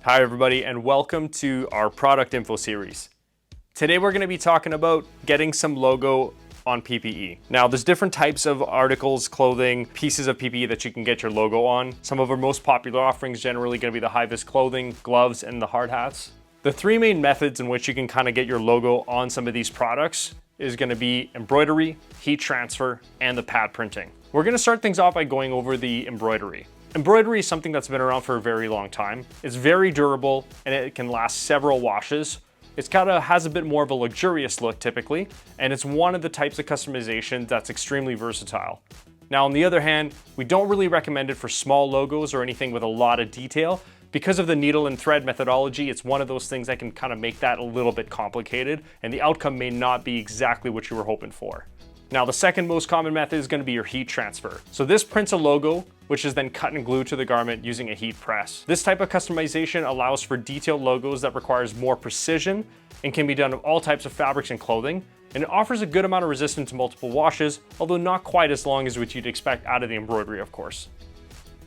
Hi everybody, and welcome to our product info series. Today we're going to be talking about getting some logo on PPE. Now there's different types of articles, clothing, pieces of PPE that you can get your logo on. Some of our most popular offerings generally going to be the high-vis clothing, gloves, and the hard hats. The three main methods in which you can kind of get your logo on some of these products is going to be embroidery, heat transfer, and the pad printing. We're going to start things off by going over the embroidery. Embroidery is something that's been around for a very long time. It's very durable and it can last several washes. It's kind of has a bit more of a luxurious look typically, and it's one of the types of customization that's extremely versatile. Now on the other hand, we don't really recommend it for small logos or anything with a lot of detail. Because of the needle and thread methodology, it's one of those things that can kind of make that a little bit complicated, and the outcome may not be exactly what you were hoping for. Now the second most common method is going to be your heat transfer. So this prints a logo, which is then cut and glued to the garment using a heat press. This type of customization allows for detailed logos that requires more precision and can be done of all types of fabrics and clothing, and it offers a good amount of resistance to multiple washes, although not quite as long as what you'd expect out of the embroidery, of course.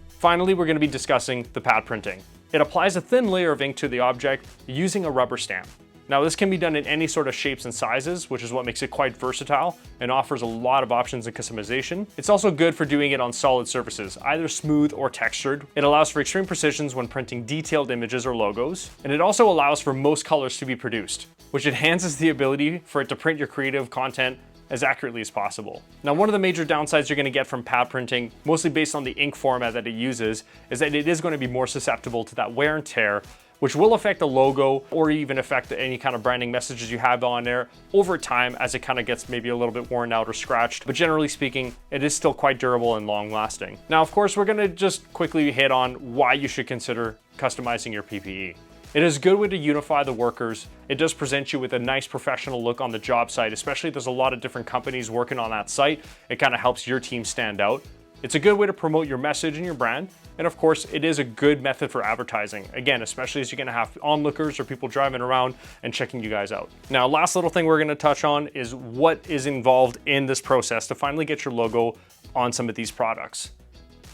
Finally, we're going to be discussing the pad printing. It applies a thin layer of ink to the object using a rubber stamp. Now this can be done in any sort of shapes and sizes, which is what makes it quite versatile and offers a lot of options in customization. It's also good for doing it on solid surfaces, either smooth or textured. It allows for extreme precisions when printing detailed images or logos, and it also allows for most colors to be produced, which enhances the ability for it to print your creative content as accurately as possible. Now, one of the major downsides you're going to get from pad printing, mostly based on the ink format that it uses, is that it is going to be more susceptible to that wear and tear, which will affect the logo or even affect any kind of branding messages you have on there over time as it kind of gets maybe a little bit worn out or scratched. But generally speaking, it is still quite durable and long lasting. Now, of course, we're going to just quickly hit on why you should consider customizing your PPE. It is a good way to unify the workers. It does present you with a nice professional look on the job site, especially if there's a lot of different companies working on that site. It kind of helps your team stand out. It's a good way to promote your message and your brand. And of course, it is a good method for advertising. Again, especially as you're gonna have onlookers or people driving around and checking you guys out. Now, last little thing we're gonna touch on is what is involved in this process to finally get your logo on some of these products.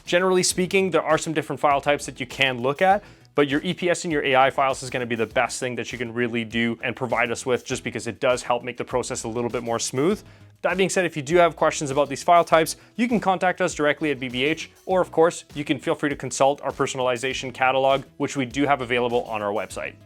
Generally speaking, there are some different file types that you can look at, but your EPS and your AI files is going to be the best thing that you can really do and provide us with, just because it does help make the process a little bit more smooth. That being said, if you do have questions about these file types, you can contact us directly at BBH, or of course, you can feel free to consult our personalization catalog, which we do have available on our website.